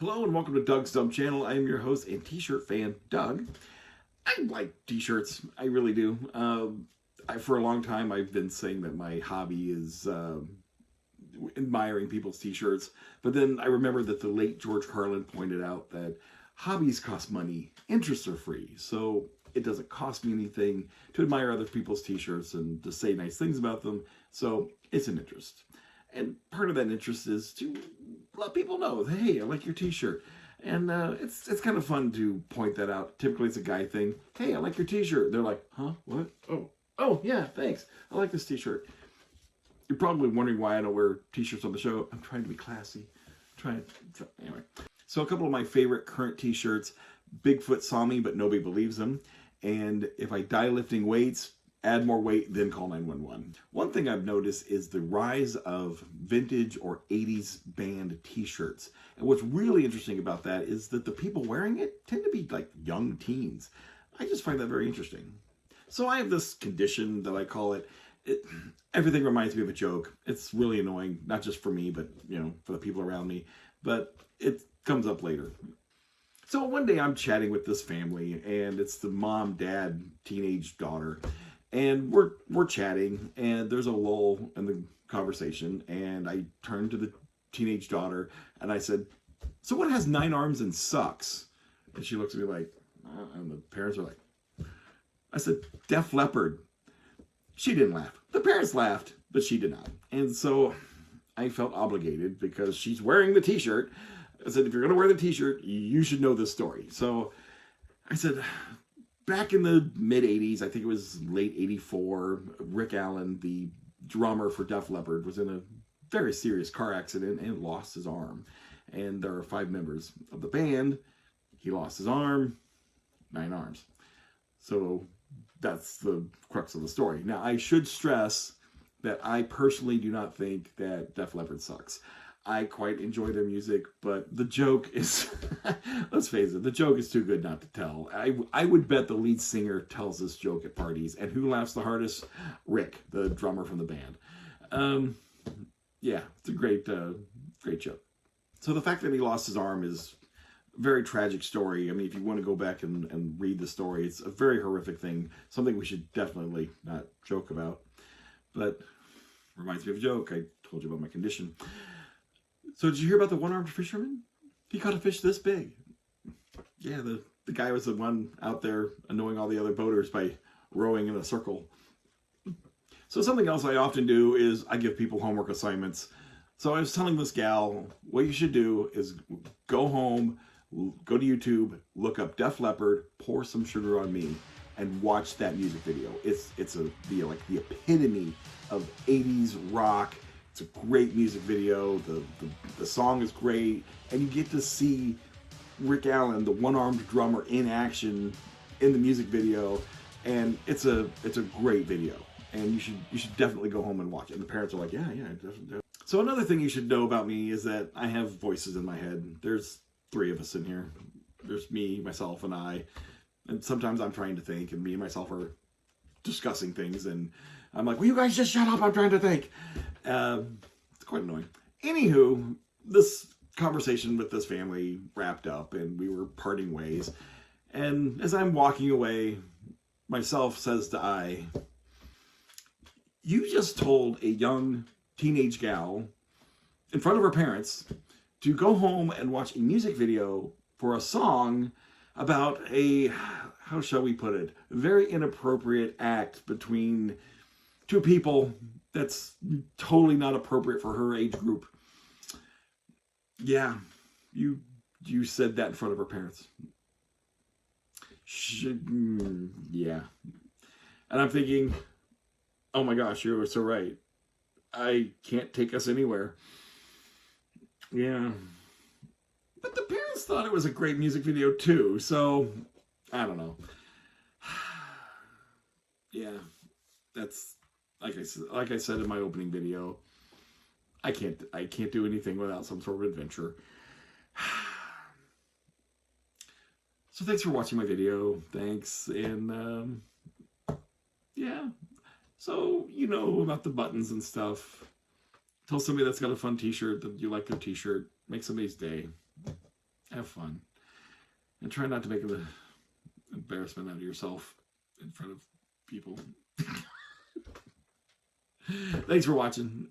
Hello and welcome to Doug's Dumb Channel. I am your host and t-shirt fan, Doug. I like t-shirts. I really do. For a long time, I've been saying that my hobby is admiring people's t-shirts. But then I remember that the late George Carlin pointed out that hobbies cost money, interests are free. So it doesn't cost me anything to admire other people's t-shirts and to say nice things about them. So it's an interest. And part of that interest is to let people know, hey, I like your t-shirt. And it's kind of fun to point that out. Typically it's a guy thing. Hey, I like your t-shirt. They're like, huh? What? Oh, yeah, thanks. I like this t-shirt. You're probably wondering why I don't wear t-shirts on the show. I'm trying to be classy. Anyway. So a couple of my favorite current t-shirts. Bigfoot saw me, but nobody believes him. And if I die lifting weights, add more weight, then call 911. One thing I've noticed is the rise of vintage or 80s band t-shirts. And what's really interesting about that is that the people wearing it tend to be like young teens. I just find that very interesting. So I have this condition that I call it, everything reminds me of a joke. It's really annoying, not just for me, but for the people around me. But it comes up later. So one day I'm chatting with this family, and it's the mom, dad, teenage daughter. And we're chatting, and there's a lull in the conversation, and I turned to the teenage daughter, and I said, so what has 9 arms and sucks? And she looks at me like, and the parents are like, I said, Def Leppard. She didn't laugh. The parents laughed, but she did not. And so I felt obligated because she's wearing the t-shirt. I said, if you're going to wear the t-shirt, you should know this story. So I said, back in the mid-'80s, I think it was late '84, Rick Allen, the drummer for Def Leppard, was in a very serious car accident and lost his arm. And there are 5 members of the band. He lost his arm, 9 arms. So that's the crux of the story. Now, I should stress that I personally do not think that Def Leppard sucks. I quite enjoy their music, but the joke is, let's face it, the joke is too good not to tell. I would bet the lead singer tells this joke at parties, and who laughs the hardest? Rick, the drummer from the band. Yeah, it's a great joke. So the fact that he lost his arm is a very tragic story. I mean, if you want to go back and read the story, it's a very horrific thing, something we should definitely not joke about. But reminds me of a joke. I told you about my condition. So did you hear about the one-armed fisherman? He caught a fish this big. Yeah, the guy was the one out there annoying all the other boaters by rowing in a circle. So something else I often do is I give people homework assignments. So I was telling this gal, what you should do is go home, go to YouTube, look up Def Leppard, Pour Some Sugar on Me, and watch that music video. It's the epitome of 80s rock. It's a great music video. The song is great, and you get to see Rick Allen, the one-armed drummer, in action in the music video, and it's a great video, and you should definitely go home and watch it. And the parents are like, yeah, definitely. So another thing you should know about me is that I have voices in my head. There's 3 of us in here. There's me, myself, and I, and sometimes I'm trying to think, and me and myself are discussing things, and I'm like, will you guys just shut up? I'm trying to think. It's quite annoying. Anywho, this conversation with this family wrapped up and we were parting ways. And as I'm walking away, myself says to I, you just told a young teenage gal in front of her parents to go home and watch a music video for a song about a, how shall we put it, very inappropriate act between 2 people that's totally not appropriate for her age group. Yeah, you said that in front of her parents. Yeah. And I'm thinking, oh my gosh, you were so right. I can't take us anywhere. Yeah. But the parents thought it was a great music video too, so I don't know. Yeah, that's like I said in my opening video. I can't do anything without some sort of adventure. So thanks for watching my video. Thanks, and yeah. So you know about the buttons and stuff. Tell somebody that's got a fun t-shirt that you like their t-shirt. Make somebody's day. Have fun. And try not to make an embarrassment out of yourself in front of people. Thanks for watching.